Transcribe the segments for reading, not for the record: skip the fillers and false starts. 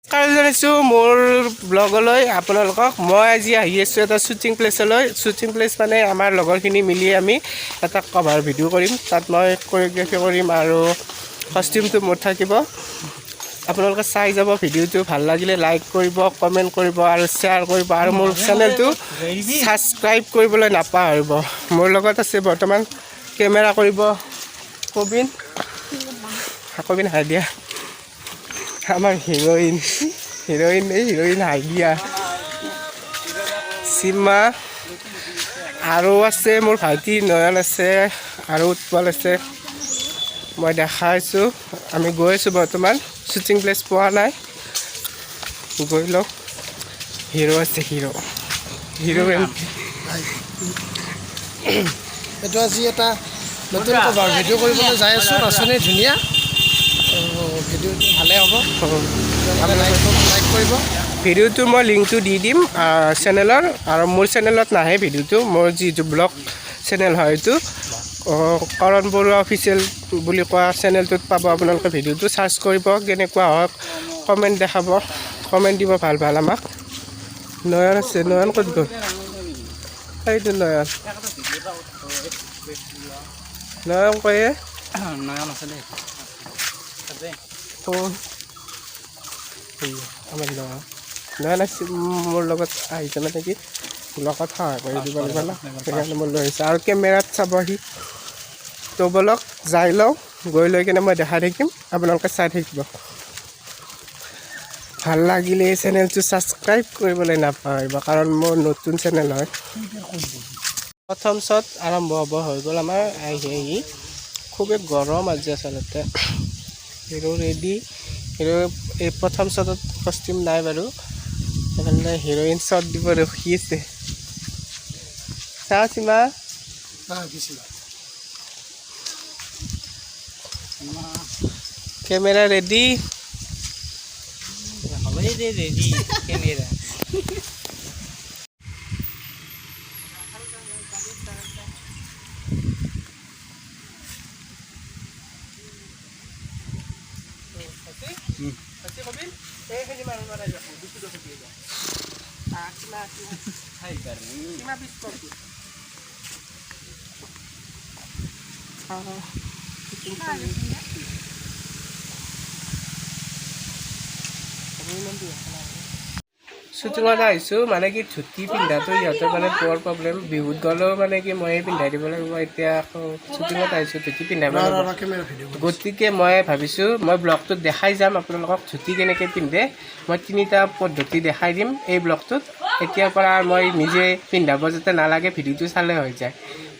জনাইছোঁ মোৰ ব্লগলৈ আপোনালোকক। মই আজি আহি আছোঁ এটা শ্বুটিং প্লেচলৈ। শ্বুটিং প্লেচ মানে আমাৰ লগৰখিনি মিলি আমি এটা কভাৰ ভিডিঅ' কৰিম। তাত মই কোৰিঅ'গ্ৰাফি কৰিম আৰু কষ্টিউমটো মোৰ থাকিব। আপোনালোকে চাই যাব ভিডিঅ'টো। ভাল লাগিলে লাইক কৰিব, কমেণ্ট কৰিব আৰু শ্বেয়াৰ কৰিব আৰু মোৰ চেনেলটো ছাবস্ক্ৰাইব কৰিবলৈ নাপাহৰিব। মোৰ লগত আছে বৰ্তমান কেমেৰা কৰিব কবিন হাই দিয়া, আমাৰ হিৰোইন হাই দিয়া সীমা আৰু আছে মোৰ ভাইটি নয়ন আছে আৰু উৎপল আছে। মই দেখাইছোঁ আমি গৈ আছোঁ বৰ্তমান। শ্বুটিং প্লেচ পোৱা নাই, গৈ লওক। হিৰো আছে, হিৰোইন। এইটো আজি এটা নতুন কভাৰ ভিডিঅ' কৰিবলৈ যাই আছোঁ। নাচনি ধুনীয়া, ভিডিঅ'টো ভালে হ'ব। লাইক কৰিব। ভিডিঅ'টো মই লিংকটো দি দিম চেনেলৰ। আৰু মোৰ চেনেলত নাহে ভিডিঅ'টো, মোৰ যিটো ব্লগ চেনেল হয় এইটো কৰণ বৰুৱা অফিচিয়েল বুলি কোৱা চেনেলটোত পাব আপোনালোকে। ভিডিঅ'টো চাৰ্চ কৰিব, কেনেকুৱা হওক কমেণ্ট দেখাব, কমেণ্ট দিব ভাল ভাল আমাক। নয়ন আছে, নয়ন ক'ত গ'ল? সেইটো নয়ন কয়ে নয়ন আছে দেই আমাৰ নয়ন আছে মোৰ লগত আহিছে মানে কি লগত সহায় কৰি দিব লাগিব না, সেইকাৰণে মই লৈ আহিছোঁ। আৰু কেমেৰাত চাবহি তো বলক যাই লওঁ। গৈ লৈ কিনে মই দেখাই থাকিম, আপোনালোকে চাই থাকিব। ভাল লাগিলে এই চেনেলটো ছাবস্ক্ৰাইব কৰিবলৈ নাপাহৰিব, কাৰণ মোৰ নতুন চেনেল হয়। প্ৰথম শ্বট আৰম্ভ হ'ব হৈ গ'ল আমাৰ। আহি খুবেই গৰম আজি আচলতে। Hero ready. হিৰো এই প্ৰথম শ্বটত কষ্টিউম নাই বাৰু, সেইকাৰণে হিৰইন শ্বট দিব ৰখি আছে। চাওঁ Seema, camera ready. Ready camera. শ্বুটিঙত আহিছোঁ মানে কি ধুতি পিন্ধাটো ইহঁতৰ মানে বৰ প্ৰব্লেম। বিহুত গ'লেও মানে কি ময়ে পিন্ধাই দিব লাগিব। এতিয়া আকৌ শ্বুটিঙত আহিছোঁ, ধুতি পিন্ধাব লাগিব। গতিকে মই ভাবিছোঁ মই ব্লগটোত দেখাই যাম আপোনালোকক ধুতি কেনেকৈ পিন্ধে। মই 3টা পদ্ধতি দেখাই দিম এই ব্লগটোত। এতিয়াৰ পৰা মই নিজে পিন্ধাব যাতে নালাগে, ভিডিঅ'টো চালে হৈ যায়।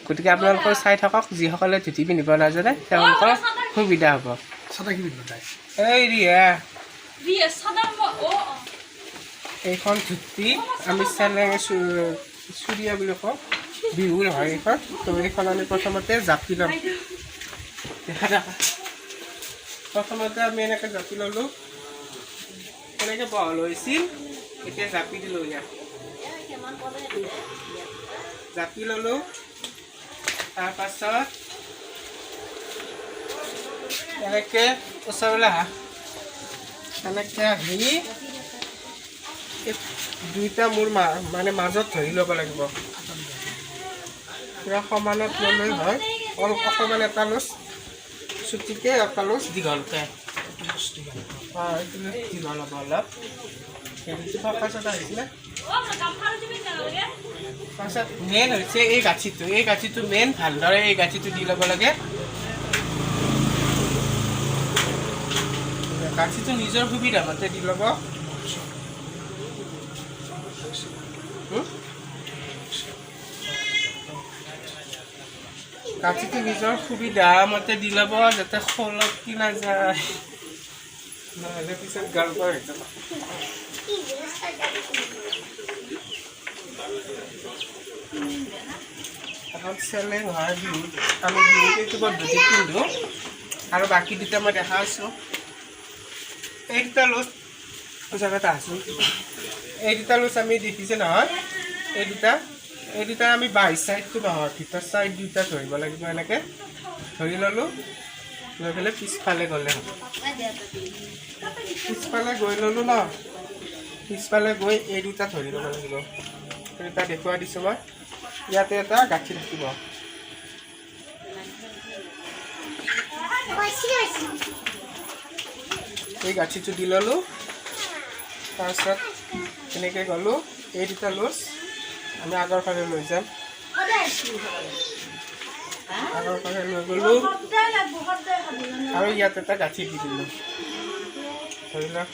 গতিকে আপোনালোকে চাই থাকক। যিসকলে ধুতি পিন্ধিব নাজানে তেওঁলোকৰ সুবিধা হ'ব। এই ৰিয়া, এইখন ধুতি আমি চেলেং চুৰিয়া বুলি কওঁ, বিহুৰ হয় এইখন। তো এইখন আমি প্ৰথমতে জাপি ল'ম। প্ৰথমতে আমি এনেকৈ জাপি ল'লোঁ, এনেকৈ বহল হৈছিল। এতিয়া জাপি দিলোঁ, ইয়াত জাপি ল'লোঁ। তাৰপাছত এনেকৈ ওচৰলৈ আহা, এনেকৈ আহি দুইটা মোৰ মানে মাজত ধৰি ল'ব লাগিব। পুৰা সমানত ল'লেই হয়। অকণমান এটা লুজ চুটিকৈ, এটা লুজ দীঘলকৈ। এইটো দীঘল হ'ব অলপ। পাছত আহিছিলে, পাছত মেইন হৈছে এই গাঁঠিটো। এই গাঁঠিটো মেইন। ভালদৰে এই গাঁঠিটো দি ল'ব লাগে। গাঁঠিটো নিজৰ সুবিধা মতে দি ল'ব। গাঁঠিটো নিজৰ সুবিধা মতে দি ল'ব, যাতে খলকি নাযায়, নহ'লে পিছত গড়বড় হৈ যাব। এখন চেলেং হয় বিহুত, আমি বিহুত এইটো পদ্ধতি পিন্ধোঁ। আৰু বাকী দুটা মই দেখা আছোঁ। এই দুটা লুজ জেগাতে আছোঁ। এই দুটা লুজ আমি দেখিছে নহয়, এই দুটা আমি বাহিৰ চাইডটো নহয়, ভিতৰ চাইড দুটা ধৰিব লাগিব। এনেকৈ ধৰি ল'লোঁ। লৈ পেলাই পিছফালে গ'লে হ'ব পিছফালে গৈ ল'লোঁ ন পিছফালে গৈ এই দুটা ধৰি ল'ব লাগিব এই দুটা দেখুৱাই দিছোঁ মই ইয়াতে এটা গাঁঠি থাকিব এই গাঁঠিটো দি ল'লোঁ তাৰপিছত এনেকৈ গ'লোঁ এই দুটা লুজ আমি আগৰ ফালে লৈ যাম আগৰ ফালে লৈ গ'লোঁ আৰু ইয়াত এটা গাঁঠি দি দিলোঁ ধৰি লওক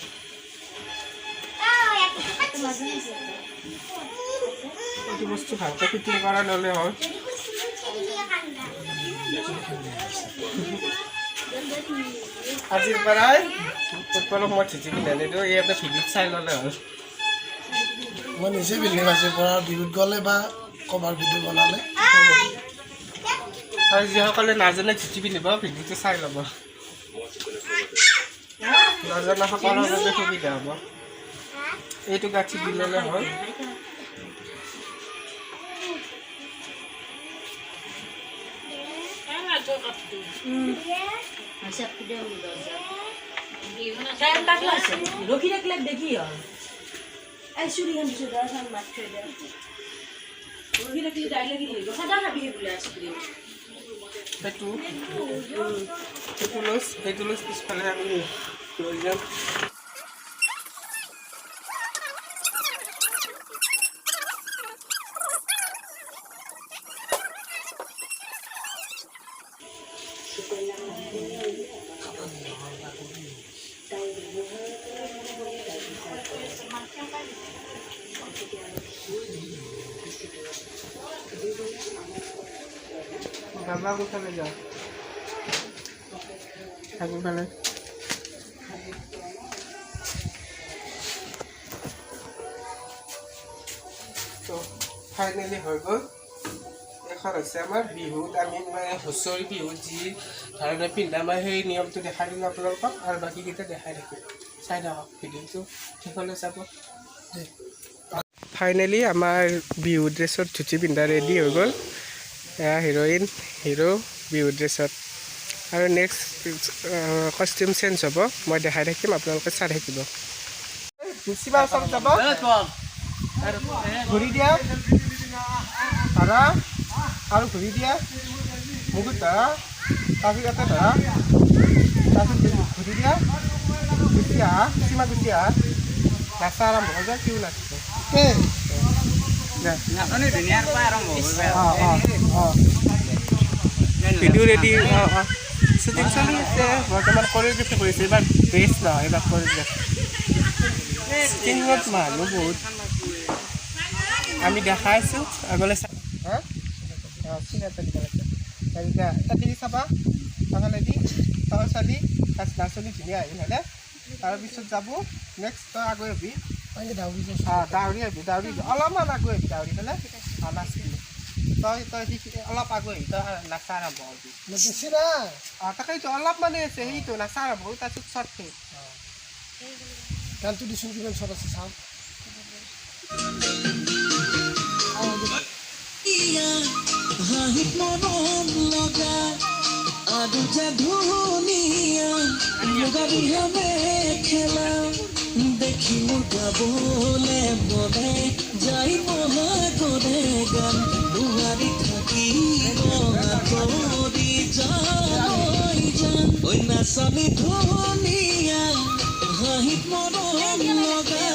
এইটো বস্তু ভালকৈ ফিটিং কৰা ল'লে হ'ল আজিৰ পৰাই ফুটবলক মই ঝিঝি পিন্ধাই নিদিওঁ ইয়াতে ভিডিঅ'ত চাই ল'লে হ'ল মই নিজে পিন্ধিম আজিৰ পৰা বিহুত গ'লে বা ক'ৰবাৰ ভিডিঅ' বনালে আৰু যিসকলে নাজানে ঝিঝি পিন্ধিব ভিডিঅ'টো চাই ল'ব নজনাসকলৰ বাবে সুবিধা হ'ব এইটো গাঁঠি দি ল'লে হ'ল রকি রাখলে দেখি এই চুরি খান কিছু দশ মাছ রকি রাখলে ডাইলে কি সাদা খাবি বলে আইসক্রিম সেইটো লুজ পিছফালে আমি লৈ যাম বাবা কোথায় যাও ঠাকুর ফালে তো ফাইনেলি হৈ গ'ল এখন হৈছে আমাৰ বিহুত আমি মানে হুঁচৰি বিহুত যি ধৰণে পিন্ধা মই সেই নিয়মটো দেখাই দিলোঁ আপোনালোকক আৰু বাকীকেইটা দেখাই থাকিম চাই থাকক ভিডিঅ'টো শেষলৈ চাব ফাইনেলি আমাৰ বিহু ড্ৰেছত ধুতি পিন্ধা ৰেডি হৈ গ'ল এয়া হিৰ'ইন হিৰ' বিহু ড্ৰেছত আৰু নেক্সট কষ্টিউম চেঞ্জ হ'ব মই দেখাই থাকিম আপোনালোকে চাই থাকিব প্ৰিন্সিপাল ওচৰত যাব ঘূৰি দিয়া ধৰা আৰু ঘূৰি দিয়া মুকুট ধৰা তাৰপিছত ইয়াতে ধৰা তাৰপিছত ঘূৰি দিয়া গুচি আহা সীমা গুচি আহা নাচা আৰম্ভ হৈ যায় কিয় নাচিব ভিডিঅ' ৰেডি শ্বুটিং চলি আছে বৰ্তমান কৰিঅ'গ্ৰাফি কৰিছে এইবাৰ বেষ্ট নহয় এইবাৰ কৰিঅ'গ্ৰাফি শ্বুটিঙত মানুহ বহুত আমি দেখাইছোঁ আগলৈ দি চাবা তহঁলেদি তই চালি নাচনি ধুনীয়া আহিল হয়নে তাৰপিছত যাব নেক্সট তই আগুৱাই আহিবি দাউৰি আহিবি দাউৰি অলপমান আগুৱাই আহিবি দাউৰি পেলাই নাচিবি তই অলপ আগুৱাই আহিবি তই নাচা আৰম্ভ কৰিবি বেছি না তাকেইতো অলপ মানে আছে সেইটো নাচা আৰম্ভ কৰি তাৰপিছত শ্বৰ্ট ফিল্ম গানটো দিছোঁ কিমান শ্বৰ্ট আছে চাওঁ দেখি মোৰ গাবলে মনে যাই মহা কৰে গান দুৱাৰি থাকি কৰি যান ঐ নাচনি ধুনীয়া হাঁহিত মৰম লগা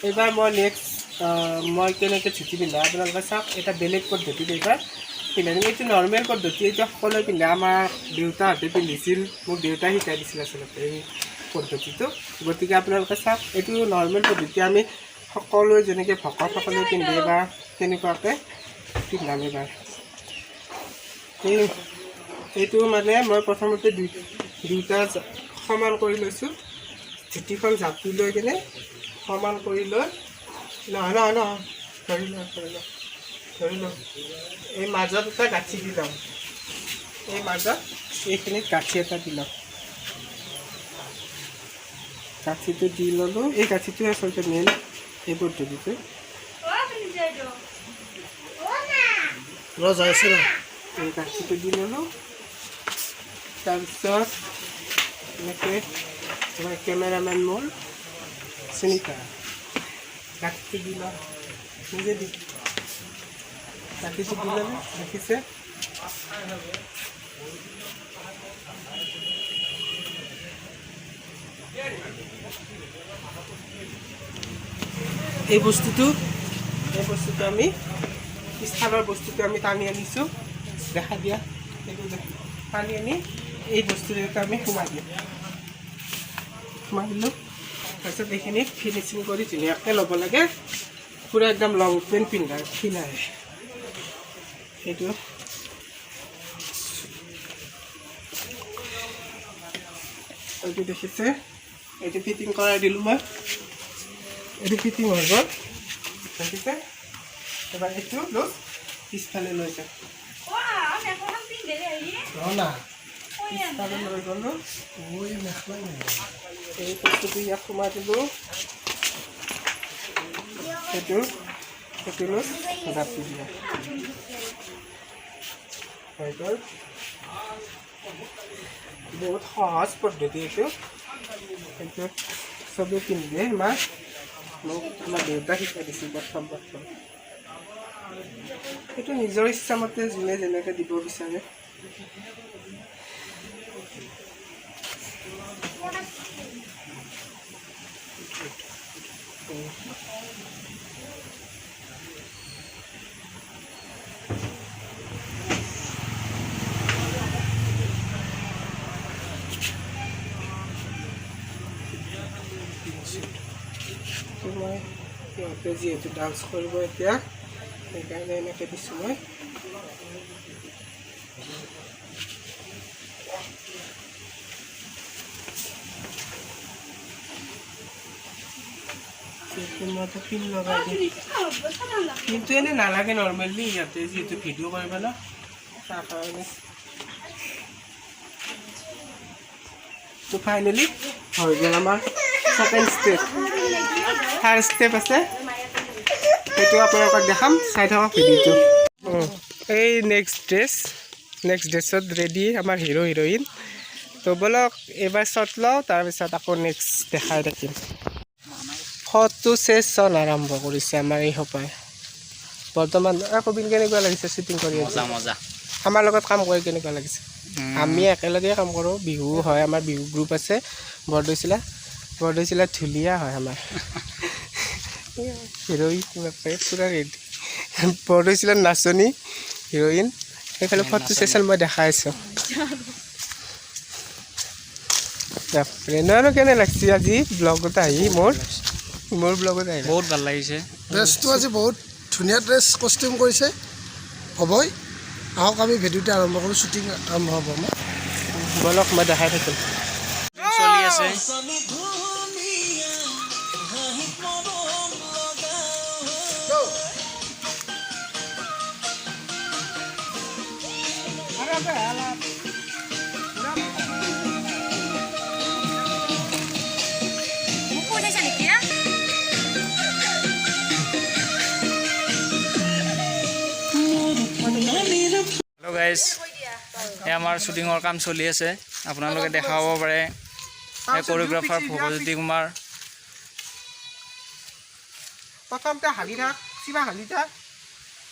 এইবাৰ মই নেক্সট মই কেনেকৈ ধুতি পিন্ধা আপোনালোকে চাওক এটা বেলেগ পদ্ধতিত এইবাৰ পিন্ধা এইটো নৰ্মেল পদ্ধতি এইটো সকলোৱে পিন্ধা আমাৰ দেউতাহঁতে পিন্ধিছিল মোক দেউতাই শিকাই দিছিল আচলতে এই পদ্ধতিটো গতিকে আপোনালোকে চাওক এইটো নৰ্মেল পদ্ধতি আমি সকলোৱে যেনেকৈ ভকতসকলে পিন্ধে বা তেনেকুৱাকৈ পিন্ধাম এইবাৰ এইটো মানে মই প্ৰথমতে দুটা সমান কৰি লৈছোঁ ধুতিখন জাপি লৈ কিনে সমান কৰি লৈ নহয় ধৰি লওঁ এই মাজত এটা গাঁঠি দি লওঁ এই মাজত এইখিনিত গাঁঠি এটা দি লওঁ গাঁঠিটো দি ল'লোঁ এই গাঁঠিটোৱে আচলতে মেইন এই পদ্ধতিটো যাই আছে ৰ এই গাখীৰটো দি ল'লোঁ তাৰপিছত এনেকৈ তোমাৰ কেমেৰামেন মোৰ চিনিকা গাখীৰটো দি লওঁ নিজে দি গাখীৰটো দি ল'লোঁ দেখিছে এই বস্তুটো আমি পিছফালৰ বস্তুটো আমি টানি আনিছোঁ দেখা দিয়া এইটো টানি আনি এই বস্তুটো আমি সোমাই দিওঁ সোমাই দিলোঁ তাৰপিছত এইখিনি ফিনিচিং কৰি ধুনীয়াকৈ ল'ব লাগে পূৰা একদম লং পেণ্ট পিন্ধা ফিল আহে সেইটো এইটো দেখিছে এইটো ফিটিং কৰাই দিলোঁ মই এইটো ফিটিং হৈ গ'ল দেখিছে এবাৰ এইটো লৈ পিছফালে লৈ যাম না পিছফালে লৈ গ'লোঁ ঐ মেখলাই নাই এই বস্তুটো ইয়াত সোমাই দিলোঁ সেইটো লৈ জাপি দিয়া হৈ গ'ল বহুত সহজ পদ্ধতি এইটো এইটো চবেই পিন্ধে মোক আমাৰ দেউতাক শিকাই দিছিল প্ৰথম এইটো নিজৰ ইচ্ছামতে যোনে যেনেকৈ দিব বিচাৰে মই সিহঁতে যিহেতু ডান্স কৰিব এতিয়া সেইকাৰণে এনেকৈ দিছোঁ মই পিন লগাই দিম কিন্তু এনেই নালাগে নৰ্মেলি ইয়াতে যিহেতু ভিডিঅ' কৰিব ন তাৰ কাৰণে তো ফাইনেলি হৈ গ'ল আমাৰ সেকেণ্ড ষ্টেপ থাৰ্ড ষ্টেপ আছে সেইটো আপোনালোকক দেখাম চাই থাকক ভিডিঅ'টো এই নেক্সট ড্ৰেছত ৰেডি আমাৰ হিৰ' হিৰ'ইন তো ব'লক এইবাৰ শ্বট লওঁ তাৰপিছত আকৌ নেক্সট দেখাই থাকিম ফটো ছেশ্যন আৰম্ভ কৰিছে আমাৰ এই সোপাই বৰ্তমান কবিন কেনেকুৱা লাগিছে শ্বুটিং কৰি মজা আমাৰ লগত কাম কৰি কেনেকুৱা লাগিছে আমি একেলগে কাম কৰোঁ বিহু হয় আমাৰ বিহু গ্ৰুপ আছে বৰদৈচিলা ধুলীয়া হয় আমাৰ হিৰ'ইন পূৰা ৰেডি বৰদৈচিলাৰ নাচনী হিৰ'ইন সেইফালে ফটো ছেশ্যন মই দেখাই আছোঁ আৰু কেনে লাগিছে আজি ব্লগত আহি মোৰ ব্লগত আহি বহুত ভাল লাগিছে ড্ৰেছটো আজি বহুত ধুনীয়া ড্ৰেছ কষ্টিউম কৰিছে হ'বই আহক আমি ভিডিঅ'টো আৰম্ভ কৰোঁ শ্বুটিং আৰম্ভ হ'ব আমাৰ ব'লক মই দেখাই থাকিম চলি আছে হেল্ল' গাইজ এই আমাৰ শ্বুটিঙৰ কাম চলি আছে আপোনালোকে দেখা পাব পাৰে এই কোৰিঅ'গ্ৰাফাৰ ভৱজ্যোতি কুমাৰ প্ৰথমতে হালি থাক চিমা হালি থাক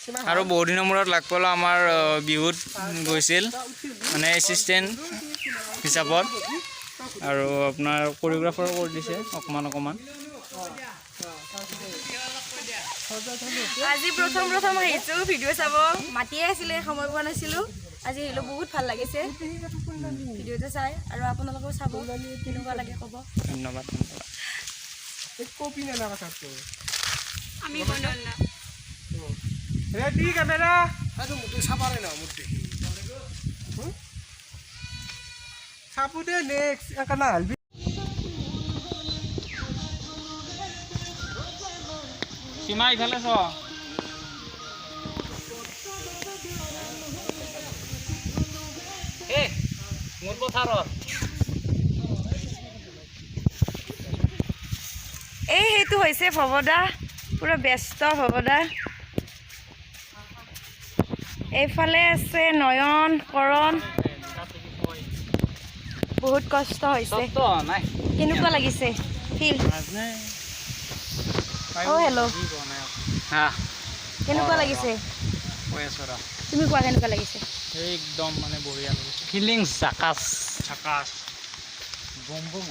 আৰু বহুত দিনৰ মূৰত লাগ পালোঁ আমাৰ বিহুত গৈছিল মানে এছিষ্টেণ্ট হিচাপত আৰু আপোনাৰ কোৰিঅ'গ্ৰাফাৰো কৰি দিছে অকণমান আজি প্ৰথম আহিছোঁ ভিডিঅ' চাব মাতিয়ে আছিলে সময় পোৱা নাছিলোঁ আজি আহিলোঁ বহুত ভাল লাগিছে ভিডিঅ'টো চাই আৰু আপোনালোকেও চাব কেনেকুৱা লাগে ক'ব ধন্যবাদ আমি ৰেডি কেমেৰা সেইটো মোটেই চাবাৰে ন মোৰ দেখি চাপো দে নেক্সট একানা হালবি সীমা ইফালে চ মোৰ পথাৰত সেইটো হৈছে ভৱদা পুৰা ব্যস্ত ভৱদা এইফালে আছে নয়ন কৰণ বহুত কষ্ট হৈছে কেনেকুৱা লাগিছে ফিল হেল্ল' কেনেকুৱা লাগিছে তুমি কোৱা কেনেকুৱা লাগিছে একদম মানে বঢ়িয়া লাগিছে ফিলিংছ জাকাছ জাকাছ বম বম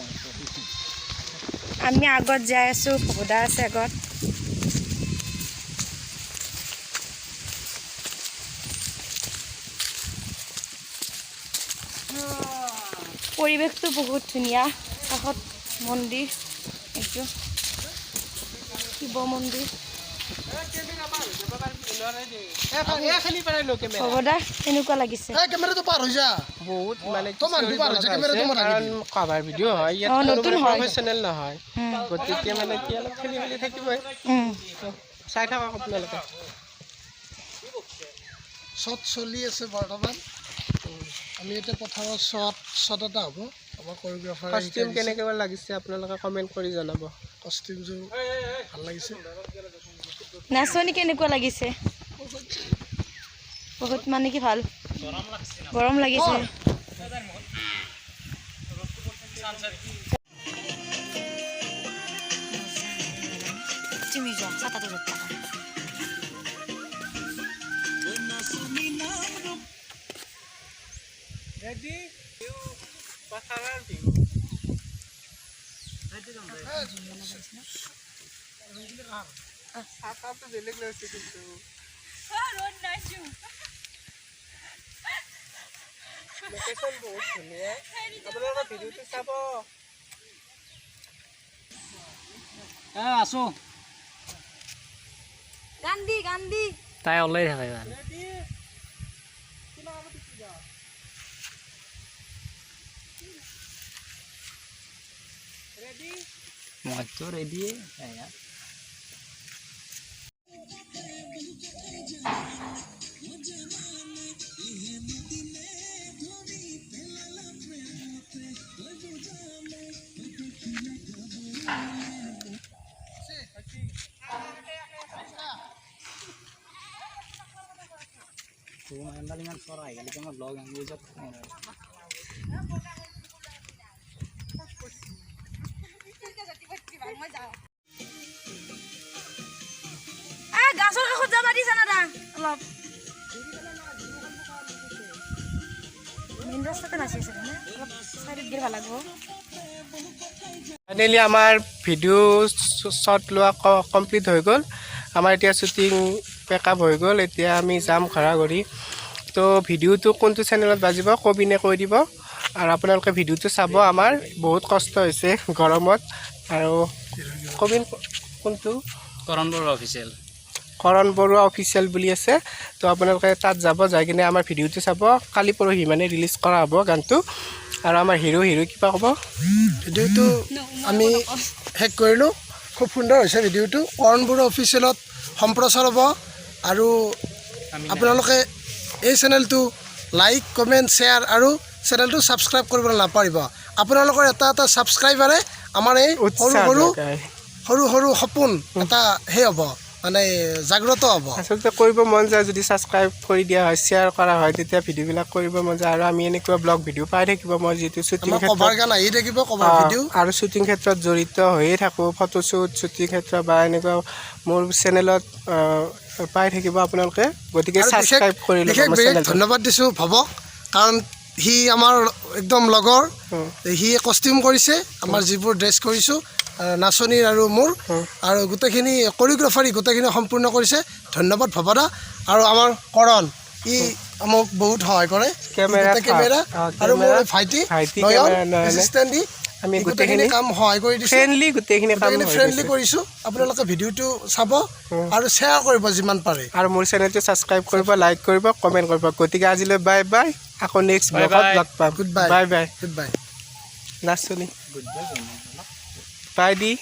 আমি আগত যাই আছোঁ ভগদা আছে আগত পৰিৱেশটো বহুত ধুনীয়া কাষত মন্দিৰ এইটো শিৱ মন্দিৰ ভগদা কেনেকুৱা লাগিছে কেমেৰাটো পাৰ হৈ যা বহুত মানে কভাৰ ভিডিঅ' হয় ইয়াত নতুন হয় প্ৰফেচনেল নহয় গতিকে মানে কি অলপ খেলি মেলি থাকিবই চাই থাকক আপোনালোকে শ্বট চলি আছে বৰ্তমান আমি এতিয়া পথাৰৰ শ্বট এটা হ'ব আমাৰ কোৰিঅগ্ৰাফাৰ কষ্টিউম কেনেকুৱা লাগিছে আপোনালোকে কমেণ্ট কৰি জনাব কষ্টিউমযোৰ ভাল লাগিছে নাচনি কেনেকুৱা লাগিছে বহুত মানে কি ভাল গৰম লাগিছে তুমি যোৱা ছাতাটো যোৱা ৰেডি পথাৰৰ ভিউ আকাশটো বেলেগ লাগিছে কিন্তু লোকেশ্যন বহুত ধুনীয়া আপোনালোকৰ ভিডিঅ'টো চাব আছো গান্ধী তাই ওলাই থাকে মইতো ৰেডিয়ে ইমান চৰা আহি গ'লে মই ব্লগ আনিব যাম গাছৰ কাষত যাবা দিছা না অলপ মেইন ৰাস্তাতে নাচি আছে মানে অলপ চাইডত গ'লে ভাল লাগিব ফাইনেলি আমাৰ ভিডিঅ' শ্বট লোৱা কমপ্লিট হৈ গ'ল আমাৰ এতিয়া শ্বুটিং পেকআপ হৈ গ'ল এতিয়া আমি যাম ঘৰাঘৰি তো ভিডিঅ'টো কোনটো চেনেলত বাজিব কবিনে কৈ দিব আৰু আপোনালোকে ভিডিঅ'টো চাব আমাৰ বহুত কষ্ট হৈছে গৰমত আৰু কবিন কোনটো কৰণ বৰুৱা অফিচিয়েল কৰণ বৰুৱা অফিচিয়েল বুলি আছে তো আপোনালোকে তাত যাব যাই কিনে আমাৰ ভিডিঅ'টো চাব কালি পৰহি মানে ৰিলিজ কৰা হ'ব গানটো আৰু আমাৰ হিৰো কিবা ক'ব ভিডিঅ'টো আমি শেষ কৰিলোঁ খুব সুন্দৰ হৈছে ভিডিঅ'টো কৰণ বৰুৱা অফিচিয়েলত সম্প্ৰচাৰ হ'ব আৰু আপোনালোকে এই চেনেলটো লাইক কমেণ্ট শ্বেয়াৰ আৰু চেনেলটো ছাবস্ক্ৰাইব কৰিবলৈ নাপাহৰিব আপোনালোকৰ এটা ছাবস্ক্ৰাইবাৰে আমাৰ এই সৰু সৰু সপোন এটা সেই হ'ব মানে জাগ্ৰত হ'ব আচলতে কৰিব মন যায় যদি ছাবস্ক্ৰাইব কৰি দিয়া হয় শ্বেয়াৰ কৰা হয় তেতিয়া ভিডিঅ'বিলাক কৰিব মন যায় আৰু আমি এনেকুৱা ব্লগ ভিডিঅ' পাই থাকিব মই যিটো শ্বুটিং কভাৰ গান আহি থাকিব কভাৰ ভিডিঅ' আৰু শ্বুটিং ক্ষেত্ৰত জড়িত হৈয়ে থাকোঁ ফটোশ্বুট শ্বুটিং ক্ষেত্ৰ বা এনেকুৱা মোৰ চেনেলত পাই থাকিব আপোনালোকে গতিকে ছাবস্ক্ৰাইব কৰি ল'ব ধন্যবাদ দিছোঁ ভৱক কাৰণ সি আমাৰ একদম লগৰ সি কষ্টিউম কৰিছে আমাৰ যিবোৰ ড্ৰেছ কৰিছোঁ নাচনীৰ আৰু মোৰ আৰু গোটেইখিনি কোৰিঅগ্ৰাফাৰী গোটেইখিনি সম্পূৰ্ণ কৰিছে ধন্যবাদ ভৱদা আৰু আমাৰ কৰণ ই আমাক বহুত সহায় কৰে কেমেৰা আৰু মোৰ ভাইটি এছিষ্টেণ্ট আমি গোটেইখিনি কাম সহায় কৰি দিছোঁ গোটেইখিনি ফ্ৰেণ্ডলি কৰিছোঁ আপোনালোকে ভিডিঅ'টো চাব আৰু শ্বেয়াৰ কৰিব যিমান পাৰে আৰু মোৰ চেনেলটো ছাবস্ক্ৰাইব কৰিব লাইক কৰিব কমেণ্ট কৰিব গতিকে আজিলৈ বাই বাই আকৌ নেক্সট ব্লগত লগ পাম good bye bye bye good bye নাচনী বাই দি